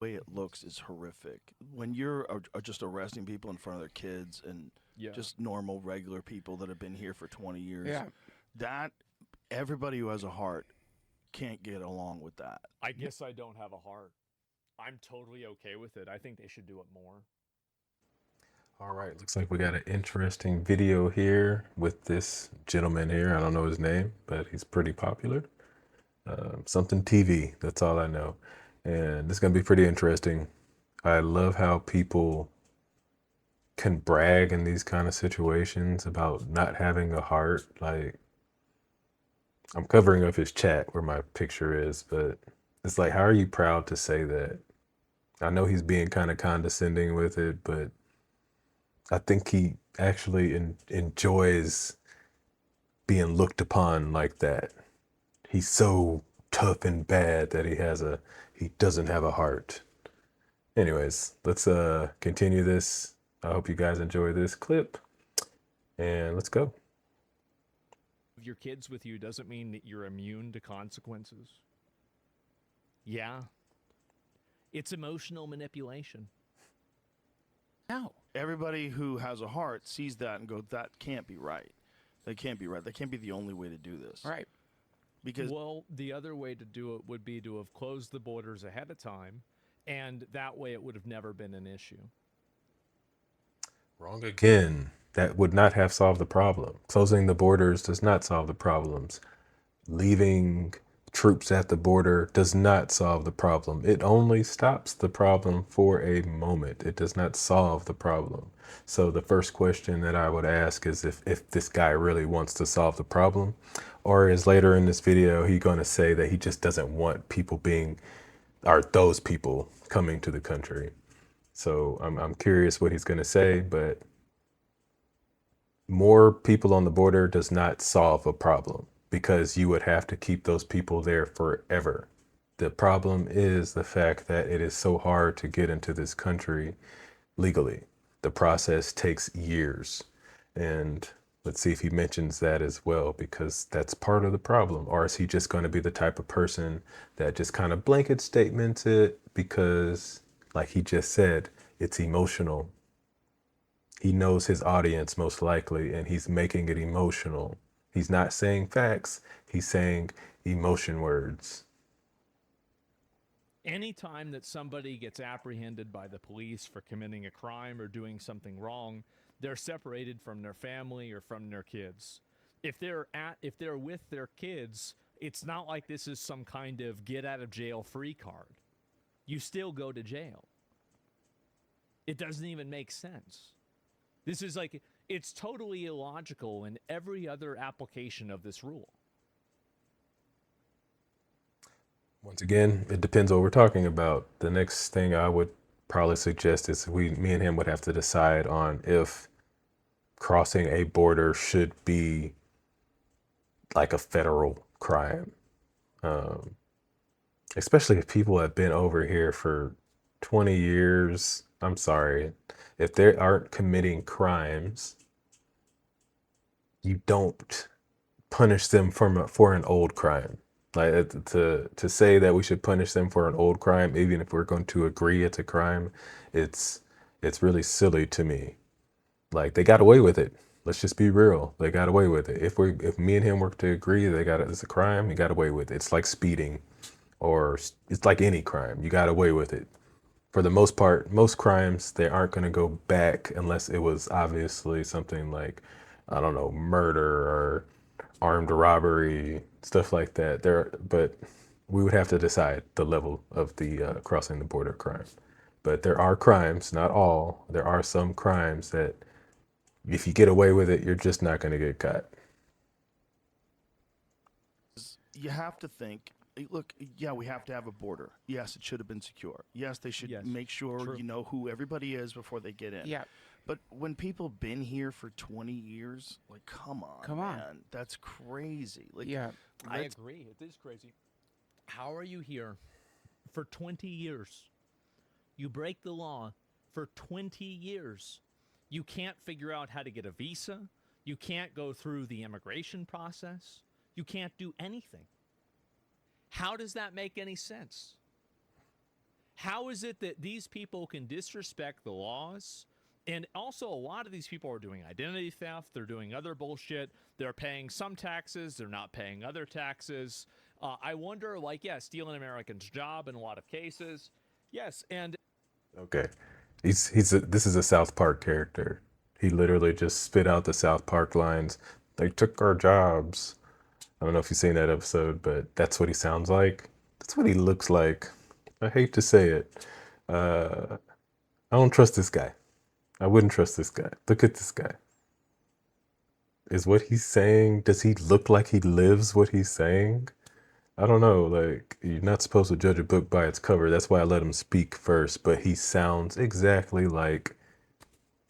way it looks is horrific. When you're just arresting people in front of their kids and Yeah. just normal, regular people that have been here for 20 years, Yeah. that everybody who has a heart can't get along with that. I guess I don't have a heart. I'm totally okay with it. I think they should do it more. All right, looks like we got an interesting video here with this gentleman here. I don't know his name, but he's pretty popular. Something TV, that's all I know. And this is going to be pretty interesting. I love how people can brag in these kind of situations about not having a heart. Like, I'm covering up his chat where my picture is, but it's like, how are you proud to say that? I know he's being kind of condescending with it, but I think he actually enjoys being looked upon like that. He's so tough and bad that he doesn't have a heart. Anyways, let's continue this. I hope you guys enjoy this clip, and let's go. Your kids with you doesn't mean that you're immune to consequences. Yeah. It's emotional manipulation. No. Everybody who has a heart sees that and go, that can't be right. That can't be right. That can't be the only way to do this. Right. Because Well, the other way to do it would be to have closed the borders ahead of time, and that way it would have never been an issue. Wrong again. That would not have solved the problem. Closing the borders does not solve the problems. Leaving troops at the border does not solve the problem. It only stops the problem for a moment. It does not solve the problem. So the first question that I would ask is if this guy really wants to solve the problem, or is later in this video he going to say that he just doesn't want people being, or those people coming to the country. So I'm curious what he's going to say, but more people on the border does not solve a problem because you would have to keep those people there forever. The problem is the fact that it is so hard to get into this country legally. The process takes years. And let's see if he mentions that as well, because that's part of the problem. Or is he just going to be the type of person that just kind of blanket statements it because, like he just said, it's emotional. He knows his audience most likely, and he's making it emotional. He's not saying facts, he's saying emotion words. Anytime that somebody gets apprehended by the police for committing a crime or doing something wrong, they're separated from their family or from their kids. If they're with their kids, it's not like this is some kind of get out of jail free card. You still go to jail. It doesn't even make sense. This is like, it's totally illogical in every other application of this rule. Once again, it depends what we're talking about. The next thing I would probably suggest is me and him would have to decide on if crossing a border should be like a federal crime. Especially if people have been over here for 20 years. I'm sorry. If they aren't committing crimes, you don't punish them for an old crime. Like to say that we should punish them for an old crime, even if we're going to agree it's a crime, it's really silly to me. Like they got away with it. Let's just be real. They got away with it. If me and him were to agree it's a crime, he got away with it. It's like speeding, or it's like any crime. You got away with it. For the most part, most crimes they aren't going to go back unless it was obviously something like, I don't know, murder or armed robbery, stuff like that. But we would have to decide the level of the crossing the border crime. But there are crimes, not all. There are some crimes that if you get away with it, you're just not going to get caught. you have to think, look, yeah, we have to have a border. Yes, it should have been secure. Yes, they should Yes, make sure true. you know who everybody is before they get in. Yeah. But when people been here for 20 years, like, come on, Come on. man. That's crazy. Like, Yeah. I let's- agree. It is crazy. How are you here for 20 years? You break the law for 20 years. You can't figure out how to get a visa. You can't go through the immigration process. You can't do anything. How does that make any sense? How is it that these people can disrespect the laws? And also, a lot of these people are doing identity theft. They're doing other bullshit. They're paying some taxes. They're not paying other taxes. I wonder, like, yeah, stealing an American's job in a lot of cases. Yes, and Okay. This is a South Park character. He literally just spit out the South Park lines. They took our jobs. I don't know if you've seen that episode, but that's what he sounds like. That's what he looks like. I hate to say it. I don't trust this guy. I wouldn't trust this guy. Look at this guy. Is what he's saying, does he look like he lives what he's saying? I don't know. Like, you're not supposed to judge a book by its cover. That's why I let him speak first. But he sounds exactly like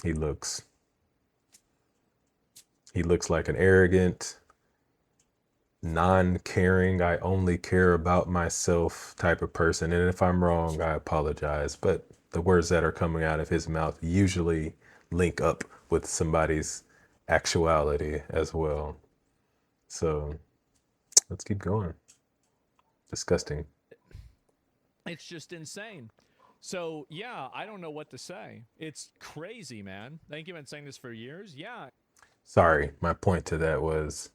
he looks. He looks like an arrogant, non-caring, I only care about myself type of person. And if I'm wrong, I apologize. But the words that are coming out of his mouth usually link up with somebody's actuality as well. So let's keep going. Disgusting. it's just insane. So, yeah, I don't know what to say. It's crazy, man. I think you've been saying this for years. Yeah. Sorry, my point to that was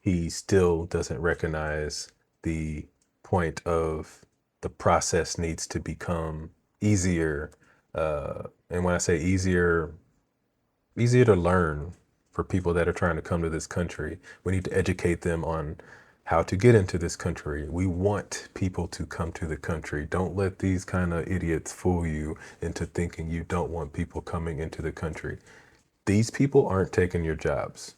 he still doesn't recognize the point of the process needs to become easier. And when I say easier, easier to learn for people that are trying to come to this country. We need to educate them on how to get into this country. We want people to come to the country. Don't let these kind of idiots fool you into thinking you don't want people coming into the country. These people aren't taking your jobs.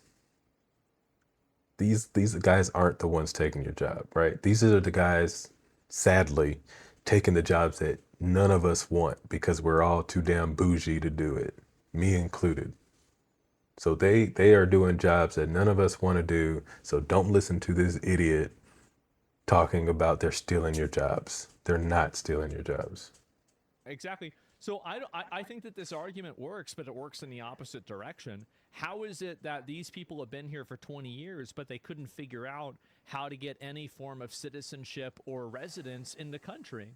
These guys aren't the ones taking your job, right? These are the guys, sadly, taking the jobs that none of us want because we're all too damn bougie to do it, me included. So they are doing jobs that none of us want to do. So don't listen to this idiot talking about they're stealing your jobs. They're not stealing your jobs. Exactly. So I think that this argument works, but it works in the opposite direction. How is it that these people have been here for 20 years, but they couldn't figure out how to get any form of citizenship or residence in the country?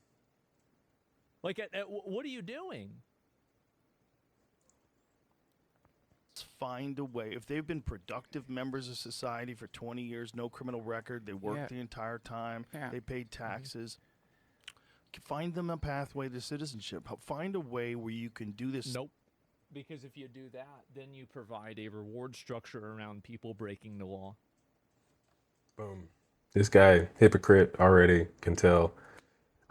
Like, what are you doing? Find a way. If they've been productive members of society for 20 years, no criminal record, they worked the entire time, they paid taxes, find them a pathway to citizenship. Find a way where you can do this. Nope. Because if you do that, then you provide a reward structure around people breaking the law. Boom. This guy, hypocrite, already can tell.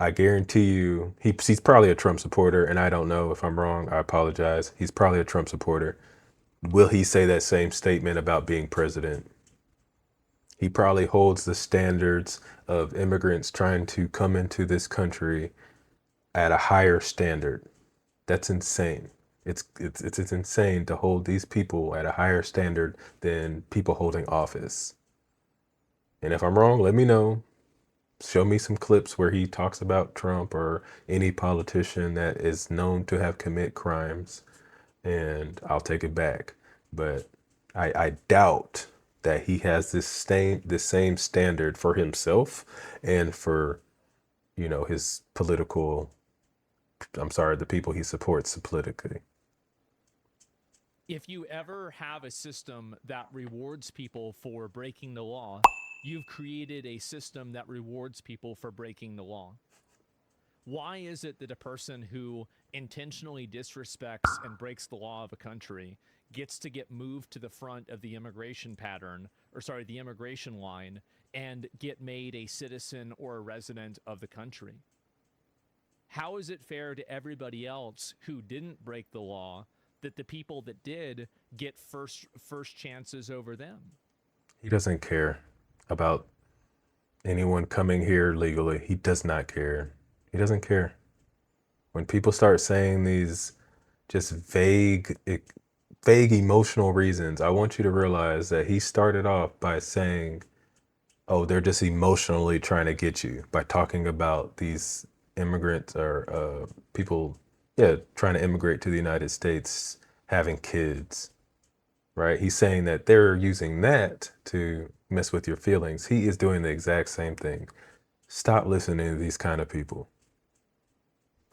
I guarantee you, he's probably a Trump supporter, and I don't know if I'm wrong. I apologize. He's probably a Trump supporter. Will he say that same statement about being president? He probably holds the standards of immigrants trying to come into this country at a higher standard. That's insane. It's insane to hold these people at a higher standard than people holding office. And if I'm wrong, let me know. Show me some clips where he talks about Trump or any politician that is known to have commit crimes, and I'll take it back. But I doubt that he has the same standard for himself and for, his political, the people he supports politically. If you ever have a system that rewards people for breaking the law, you've created a system that rewards people for breaking the law. Why is it that a person who intentionally disrespects and breaks the law of a country gets to get moved to the front of the immigration the immigration line and get made a citizen or a resident of the country? How is it fair to everybody else who didn't break the law that the people that did get first chances over them? He doesn't care about anyone coming here legally. He does not care. He doesn't care. When people start saying these just vague emotional reasons, I want you to realize that he started off by saying, oh, they're just emotionally trying to get you, by talking about these immigrants or people, trying to immigrate to the United States, having kids, right? He's saying that they're using that to mess with your feelings. He is doing the exact same thing. Stop listening to these kind of people.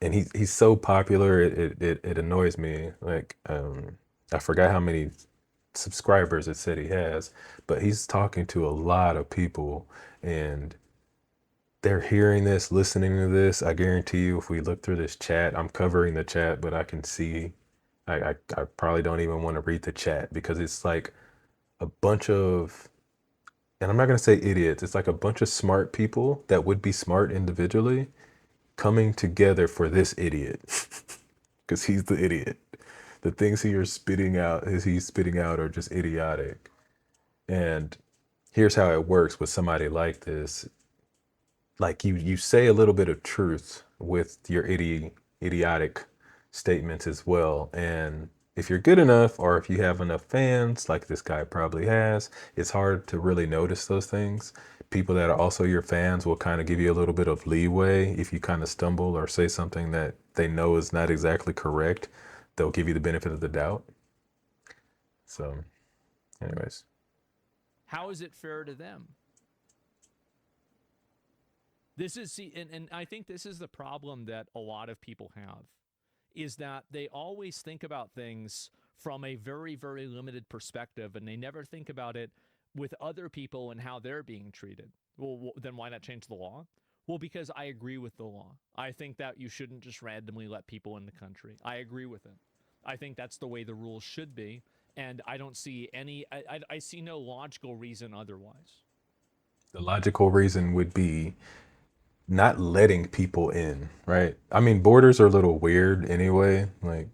and he's so popular, it annoys me. Like, I forgot how many subscribers it said he has, but he's talking to a lot of people, and they're hearing this, listening to this. I guarantee you, if we look through this chat, I'm covering the chat, but I can see, I probably don't even want to read the chat because it's like a bunch of, and I'm not going to say idiots, it's like a bunch of smart people that would be smart individually coming together for this idiot because he's the idiot. The things he's spitting out are just idiotic. And here's how it works with somebody like this. Like you say a little bit of truth with your idiotic statements as well. And if you're good enough, or if you have enough fans, like this guy probably has, it's hard to really notice those things. People that are also your fans will kind of give you a little bit of leeway. If you kind of stumble or say something that they know is not exactly correct, they'll give you the benefit of the doubt. So, anyways. How is it fair to them? This is, and I think this is the problem that a lot of people have, is that they always think about things from a very, very limited perspective, and they never think about it with other people and how they're being treated. Well, then why not change the law? Well, because I agree with the law. I think that you shouldn't just randomly let people in the country. I agree with it. I think that's the way the rules should be, and I don't see any, I see no logical reason otherwise. The logical reason would be not letting people in, right? I mean, borders are a little weird anyway, like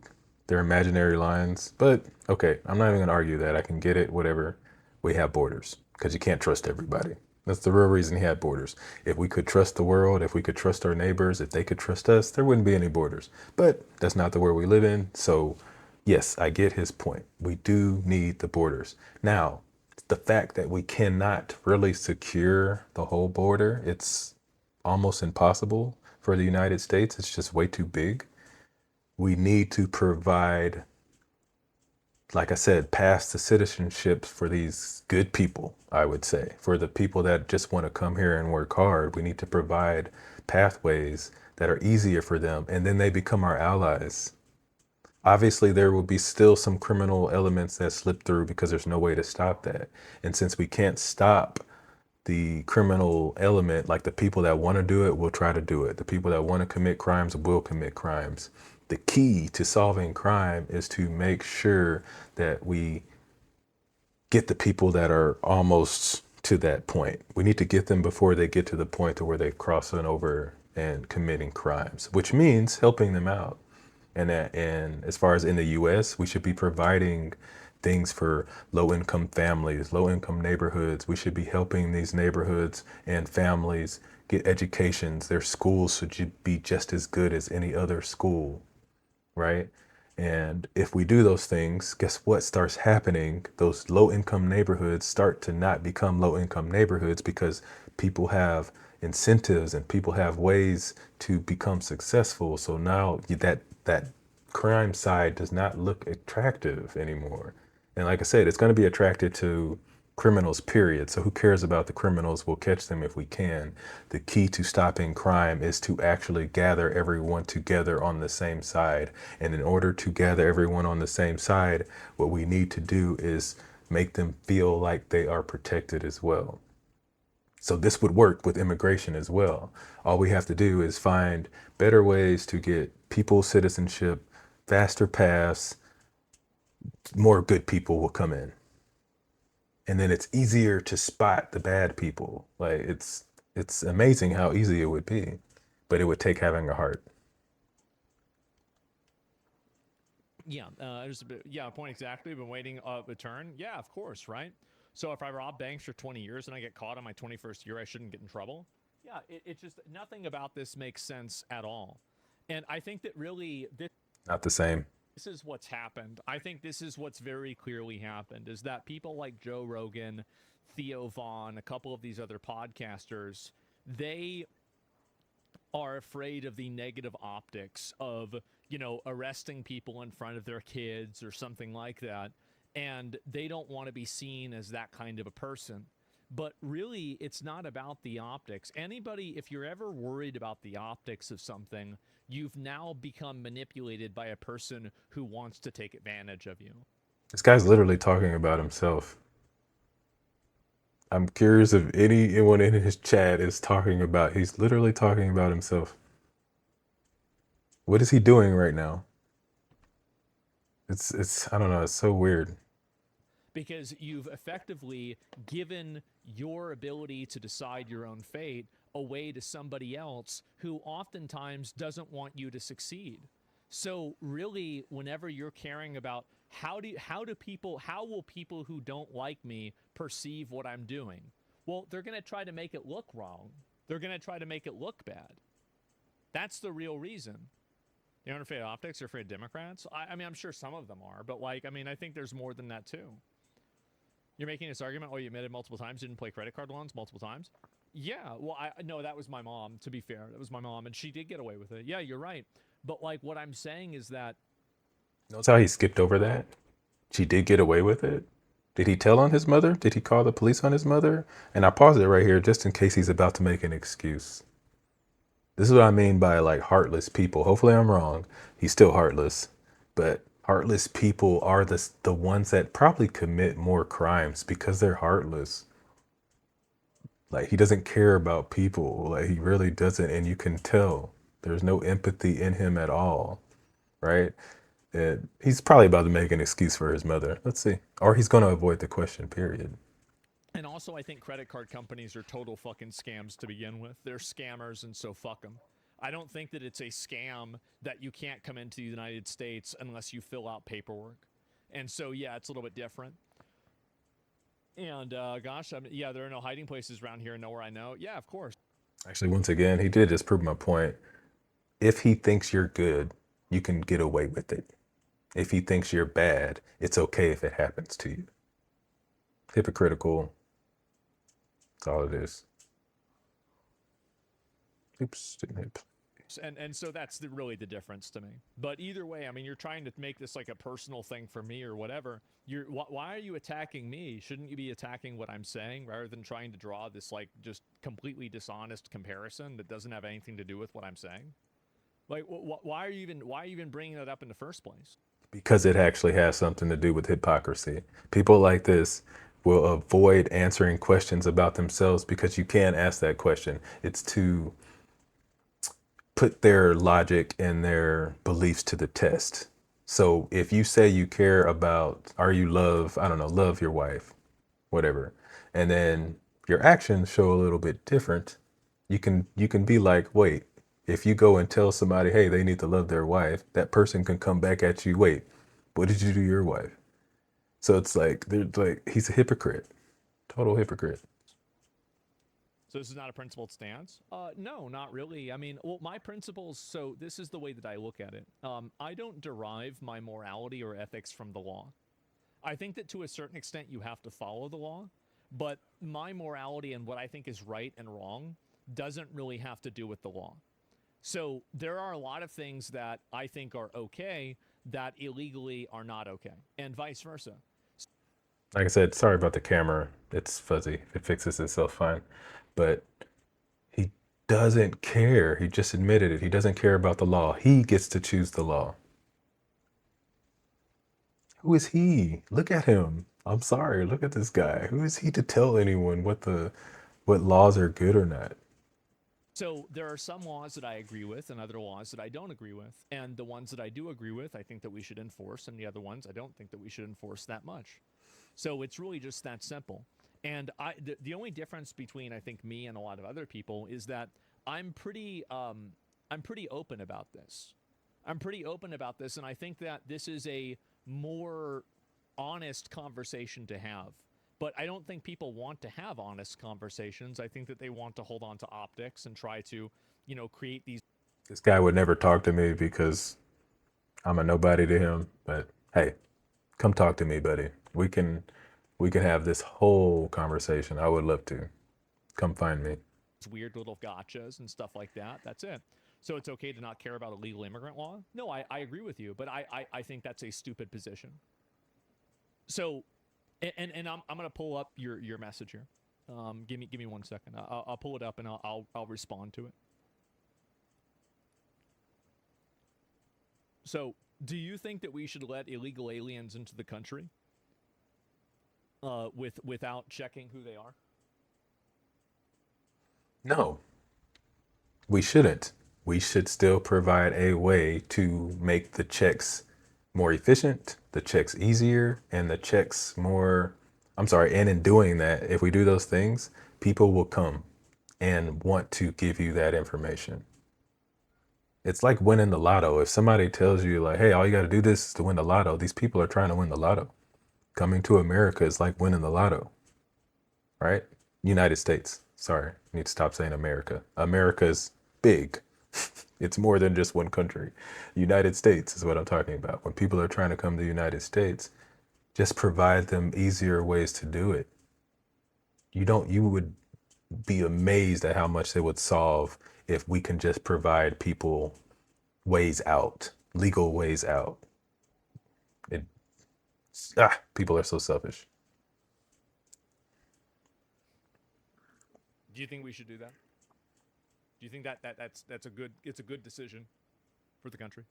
they're imaginary lines, but okay, I'm not even gonna argue that. I can get it, whatever. We have borders because you can't trust everybody. That's the real reason he had borders. If we could trust the world, if we could trust our neighbors, if they could trust us, there wouldn't be any borders. But that's not the world we live in. So yes, I get his point. We do need the borders. Now, the fact that we cannot really secure the whole border, it's almost impossible for the United States. It's just way too big. We need to provide, like I said, pass the citizenship for these good people, I would say. For the people that just want to come here and work hard, we need to provide pathways that are easier for them, and then they become our allies. Obviously, there will be still some criminal elements that slip through because there's no way to stop that. And since we can't stop the criminal element, like the people that want to do it will try to do it. The people that want to commit crimes will commit crimes. The key to solving crime is to make sure that we get the people that are almost to that point. We need to get them before they get to the point to where they're crossing over and committing crimes, which means helping them out. And as far as in the US, we should be providing things for low-income families, low-income neighborhoods. We should be helping these neighborhoods and families get educations. Their schools should be just as good as any other school, right? And if we do those things, guess what starts happening? Those low-income neighborhoods start to not become low-income neighborhoods because people have incentives and people have ways to become successful. So now that crime side does not look attractive anymore. And like I said, it's going to be attracted to criminals, period. So who cares about the criminals? We'll catch them if we can. The key to stopping crime is to actually gather everyone together on the same side. And in order to gather everyone on the same side, what we need to do is make them feel like they are protected as well. So this would work with immigration as well. All we have to do is find better ways to get people citizenship, faster paths, more good people will come in. And then it's easier to spot the bad people. Like it's amazing how easy it would be, but it would take having a heart. Yeah, there's a bit, yeah, point exactly. Been waiting a turn. Yeah, of course, right? So if I rob banks for 20 years and I get caught on my 21st year, I shouldn't get in trouble. Yeah, it just, nothing about this makes sense at all. And I think that really this Not the same. is what's happened. I think this is what's very clearly happened, is that people like Joe Rogan, Theo Vaughn, a couple of these other podcasters, they are afraid of the negative optics of, arresting people in front of their kids or something like that. And they don't want to be seen as that kind of a person. But really, it's not about the optics. Anybody, if you're ever worried about the optics of something, you've now become manipulated by a person who wants to take advantage of you. This guy's literally talking about himself. I'm curious if anyone in his chat is talking about, he's literally talking about himself. What is he doing right now? I don't know, it's so weird. Because you've effectively given your ability to decide your own fate away to somebody else who oftentimes doesn't want you to succeed. So really, whenever you're caring about how will people who don't like me perceive what I'm doing? Well, they're going to try to make it look wrong. They're going to try to make it look bad. That's the real reason. You're not afraid of optics? You're afraid of Democrats? I mean, I'm sure some of them are, but like, I mean, I think there's more than that too. You're making this argument, you admitted multiple times, didn't play credit card loans multiple times? Yeah, well, no, that was my mom, to be fair. That was my mom, and she did get away with it. Yeah, you're right. But, like, what I'm saying is that... Notice how he skipped over that? She did get away with it? Did he tell on his mother? Did he call the police on his mother? And I paused it right here just in case he's about to make an excuse. This is what I mean by, like, heartless people. Hopefully I'm wrong. He's still heartless. But heartless people are the ones that probably commit more crimes because they're heartless. Like, he doesn't care about people. Like, he really doesn't. And you can tell there's no empathy in him at all. Right? And he's probably about to make an excuse for his mother. Let's see. Or he's going to avoid the question, period. And also, I think credit card companies are total fucking scams to begin with. They're scammers, and so fuck them. I don't think that it's a scam that you can't come into the United States unless you fill out paperwork. And so, yeah, it's a little bit different. And, gosh, yeah, there are no hiding places around here, nowhere I know. Yeah, of course. Actually, once again, he did just prove my point. If he thinks you're good, you can get away with it. If he thinks you're bad, it's okay if it happens to you. Hypocritical. That's all it is. Oops, didn't hit. And so that's really the difference to me. But either way, I mean, you're trying to make this like a personal thing for me or whatever. Why are you attacking me? Shouldn't you be attacking what I'm saying rather than trying to draw this like just completely dishonest comparison that doesn't have anything to do with what I'm saying? Like, why are you even bringing that up in the first place? Because it actually has something to do with hypocrisy. People like this will avoid answering questions about themselves because you can't ask that question. It's to put their logic and their beliefs to the test. So if you say you care about, or you love, I don't know, love your wife, whatever, and then your actions show a little bit different, you can be like, wait, if you go and tell somebody, hey, they need to love their wife, that person can come back at you, wait, what did you do to your wife? So it's like, he's a hypocrite, total hypocrite. So this is not a principled stance? No, not really. I mean, well, my principles, so this is the way that I look at it. I don't derive my morality or ethics from the law. I think that to a certain extent you have to follow the law, but my morality and what I think is right and wrong doesn't really have to do with the law. So there are a lot of things that I think are okay that illegally are not okay, and vice versa. Like I said, sorry about the camera. It's fuzzy. It fixes itself fine. But he doesn't care. He just admitted it. He doesn't care about the law. He gets to choose the law. Who is he? Look at him. I'm sorry. Look at this guy. Who is he to tell anyone what laws are good or not? So there are some laws that I agree with and other laws that I don't agree with. And the ones that I do agree with, I think that we should enforce. And the other ones, I don't think that we should enforce that much. So it's really just that simple. And the only difference between, I think, me and a lot of other people is that I'm pretty open about this. I'm pretty open about this, and I think that this is a more honest conversation to have. But I don't think people want to have honest conversations. I think that they want to hold on to optics and try to, create these. This guy would never talk to me because I'm a nobody to him. But hey, come talk to me, buddy. We can have this whole conversation. I would love to. Come find me. Weird little gotchas and stuff like that. That's it. So it's okay to not care about a legal immigrant law? No, I agree with you, but I think that's a stupid position. So, and I'm going to pull up your message here. Give me 1 second. I'll pull it up and I'll respond to it. So, do you think that we should let illegal aliens into the country without checking who they are? No, we shouldn't. We should still provide a way to make the checks more efficient, the checks easier, and the checks more. And in doing that, if we do those things, people will come and want to give you that information. It's like winning the lotto. If somebody tells you like, hey, all you got to do this is to win the lotto, these people are trying to win the lotto. Coming to America is like winning the lotto, right? United States. Sorry, I need to stop saying America. America's big. It's more than just one country. United States is what I'm talking about. When people are trying to come to the United States, just provide them easier ways to do it. You would be amazed at how much they would solve if we can just provide people ways out, legal ways out. People are so selfish. Do you think we should do that? Do you think that's a good decision for the country?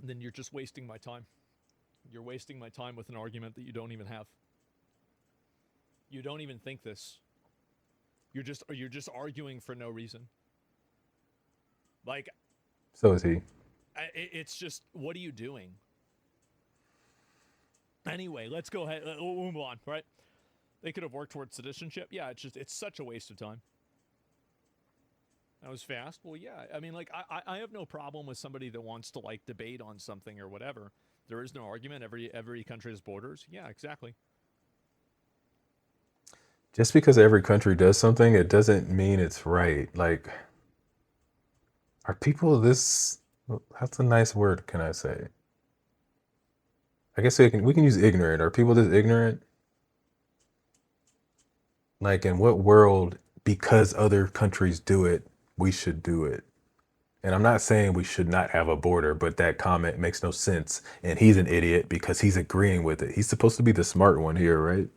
Then you're just wasting my time. You're wasting my time with an argument that you don't even have. You don't even think this. You're just arguing for no reason. Like, so is he. It's just, what are you doing? Anyway, let's go ahead. We'll move on, right? They could have worked towards citizenship. Yeah, it's such a waste of time. That was fast. Well, yeah. I mean, like, I have no problem with somebody that wants to, like, debate on something or whatever. There is no argument. Every country has borders. Yeah, exactly. Just because every country does something, it doesn't mean it's right. Like, are people this... That's a nice word, can I say? I guess we can use ignorant. Are people this ignorant? Like, in what world, because other countries do it, we should do it? And I'm not saying we should not have a border, but that comment makes no sense. And he's an idiot because he's agreeing with it. He's supposed to be the smart one here, right?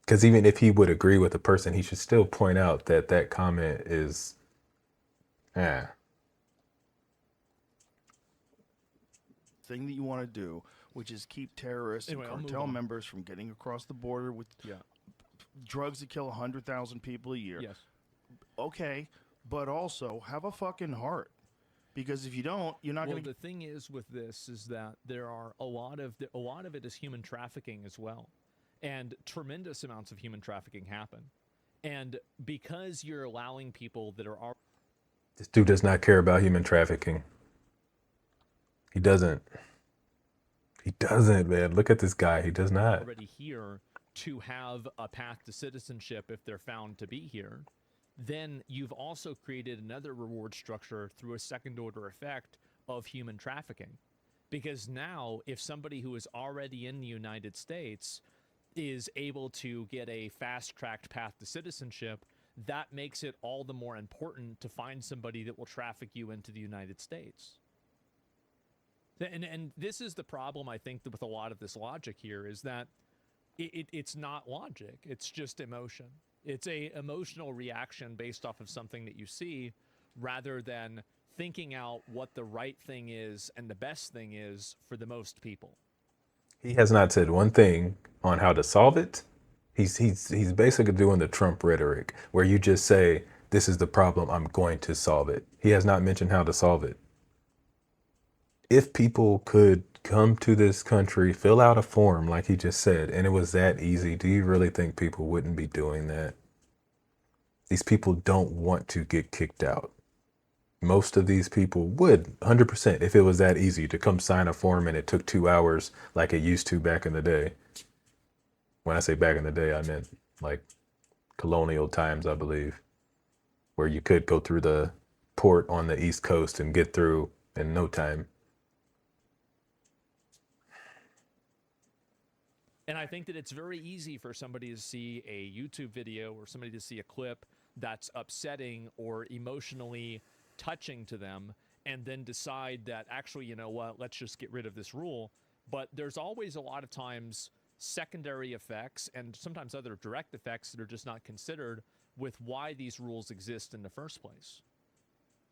Because even if he would agree with the person, he should still point out that that comment is, thing that you want to do, which is keep terrorists and cartel members from getting across the border with drugs that kill 100,000 people a year. Yes. Okay, but also have a fucking heart, because if you don't, you're not going to. Well, the thing is with this is that there are a lot of it is human trafficking as well, and tremendous amounts of human trafficking happen, and because you're allowing people that are already. This dude does not care about human trafficking. He doesn't. He doesn't, man. Look at this guy. He does not. Already here to have a path to citizenship if they're found to be here, then you've also created another reward structure through a second-order effect of human trafficking. Because now, if somebody who is already in the United States is able to get a fast-tracked path to citizenship, that makes it all the more important to find somebody that will traffic you into the United States. And this is the problem, I think, with a lot of this logic here, is that it's not logic. It's just emotion. It's a emotional reaction based off of something that you see, rather than thinking out what the right thing is and the best thing is for the most people. He has not said one thing on how to solve it. He's basically doing the Trump rhetoric, where you just say, this is the problem, I'm going to solve it. He has not mentioned how to solve it. If people could come to this country, fill out a form like he just said, and it was that easy, do you really think people wouldn't be doing that? These people don't want to get kicked out. Most of these people would, 100%, if it was that easy to come sign a form and it took 2 hours like it used to back in the day. When I say back in the day, I meant like colonial times, I believe, where you could go through the port on the East Coast and get through in no time. And I think that it's very easy for somebody to see a YouTube video or somebody to see a clip that's upsetting or emotionally touching to them and then decide that actually, you know what, let's just get rid of this rule. But there's always a lot of times secondary effects and sometimes other direct effects that are just not considered with why these rules exist in the first place.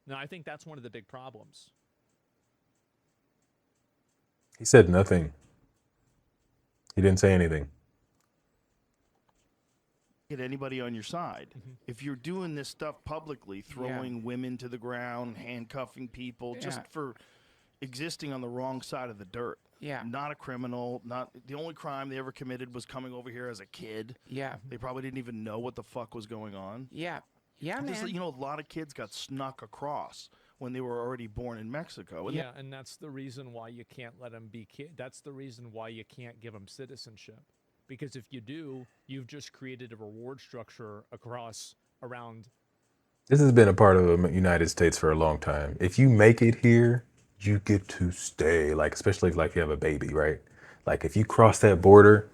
Now, I think that's one of the big problems. He said nothing. He didn't say anything. Get anybody on your side. If you're doing this stuff publicly, throwing women to the ground, handcuffing people, just for existing on the wrong side of the dirt. Not a criminal. Not the only crime they ever committed was coming over here as a kid. They probably didn't even know what the fuck was going on. Man. You know, a lot of kids got snuck across when they were already born in Mexico. And that's the reason why you can't let them be kids. That's the reason why you can't give them citizenship. Because if you do, you've just created a reward structure around. This has been a part of the United States for a long time. If you make it here, you get to stay. Like, especially if like you have a baby, right? Like if you cross that border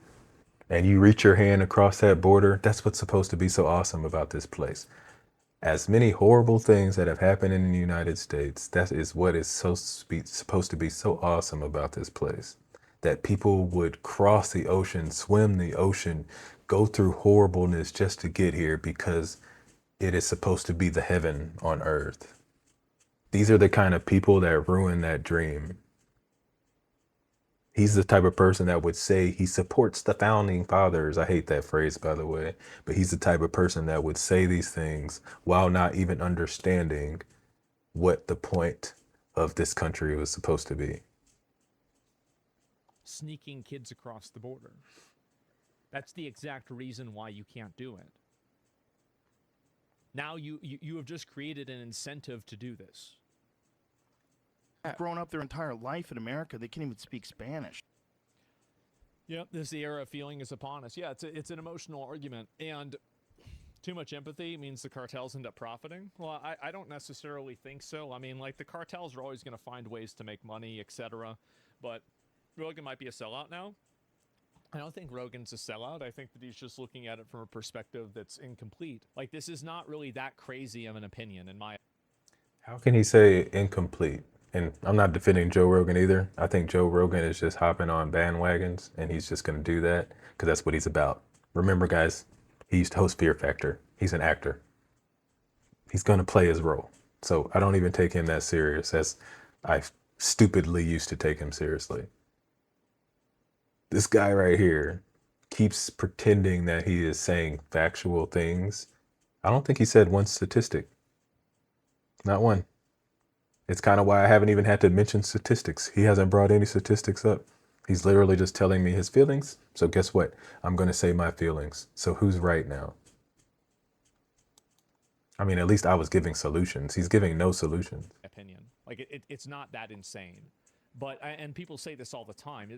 and you reach your hand across that border, that's what's supposed to be so awesome about this place. As many horrible things that have happened in the United States, that is what is supposed to be so awesome about this place. That people would cross the ocean, swim the ocean, go through horribleness just to get here because it is supposed to be the heaven on earth. These are the kind of people that ruin that dream. He's the type of person that would say he supports the founding fathers. I hate that phrase, by the way, but he's the type of person that would say these things while not even understanding what the point of this country was supposed to be. Sneaking kids across the border. That's the exact reason why you can't do it. Now you have just created an incentive to do this. Grown up their entire life in America, they can't even speak Spanish. Yep, this the era of feeling is upon us. Yeah, it's an emotional argument, and too much empathy means the cartels end up profiting. Well, I don't necessarily think so. I mean, like, the cartels are always going to find ways to make money, etc. But Rogan might be a sellout now. I don't think Rogan's a sellout. I think that he's just looking at it from a perspective that's incomplete. Like, this is not really that crazy of an opinion in my. How can he say incomplete? And I'm not defending Joe Rogan either. I think Joe Rogan is just hopping on bandwagons, and he's just going to do that because that's what he's about. Remember, guys, he used to host Fear Factor. He's an actor. He's going to play his role. So I don't even take him that serious as I stupidly used to take him seriously. This guy right here keeps pretending that he is saying factual things. I don't think he said one statistic. Not one. It's kind of why I haven't even had to mention statistics. He hasn't brought any statistics up. He's literally just telling me his feelings. So guess what? I'm going to say my feelings. So who's right now? I mean, at least I was giving solutions. He's giving no solutions. Opinion. Like, it's not that insane. But, and people say this all the time.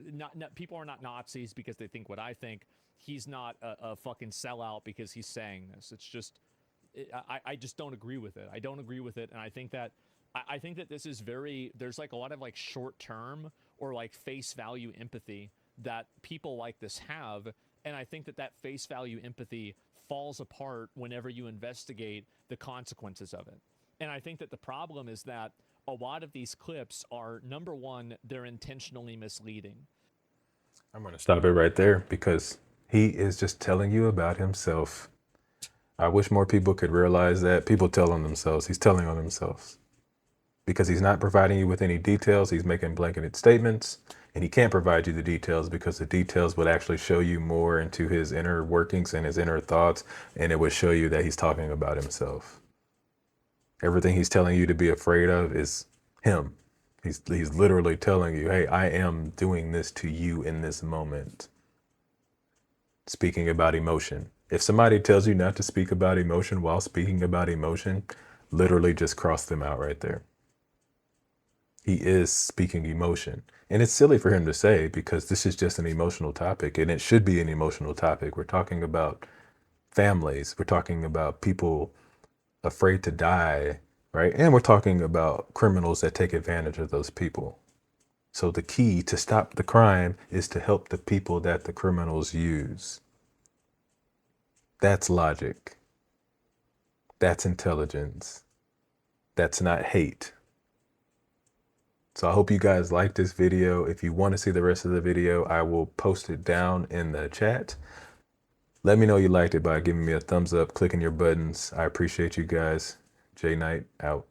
People are not Nazis because they think what I think. He's not a fucking sellout because he's saying this. It's just, I just don't agree with it. I don't agree with it. And I think that this is there's like a lot of like short term or like face value empathy that people like this have. And I think that face value empathy falls apart whenever you investigate the consequences of it. And I think that the problem is that a lot of these clips are, number one, they're intentionally misleading. I'm going to stop it right there because he is just telling you about himself. I wish more people could realize that. People tell on themselves. He's telling on themselves. Because he's not providing you with any details. He's making blanketed statements, and he can't provide you the details because the details would actually show you more into his inner workings and his inner thoughts, and it would show you that he's talking about himself. Everything he's telling you to be afraid of is him. He's literally telling you, hey, I am doing this to you in this moment. Speaking about emotion. If somebody tells you not to speak about emotion while speaking about emotion, literally just cross them out right there. He is speaking emotion. And it's silly for him to say because this is just an emotional topic, and it should be an emotional topic. We're talking about families. We're talking about people afraid to die, right? And we're talking about criminals that take advantage of those people. So the key to stop the crime is to help the people that the criminals use. That's logic. That's intelligence. That's not hate. So I hope you guys like this video. If you want to see the rest of the video, I will post it down in the chat. Let me know you liked it by giving me a thumbs up, clicking your buttons. I appreciate you guys. J Knight out.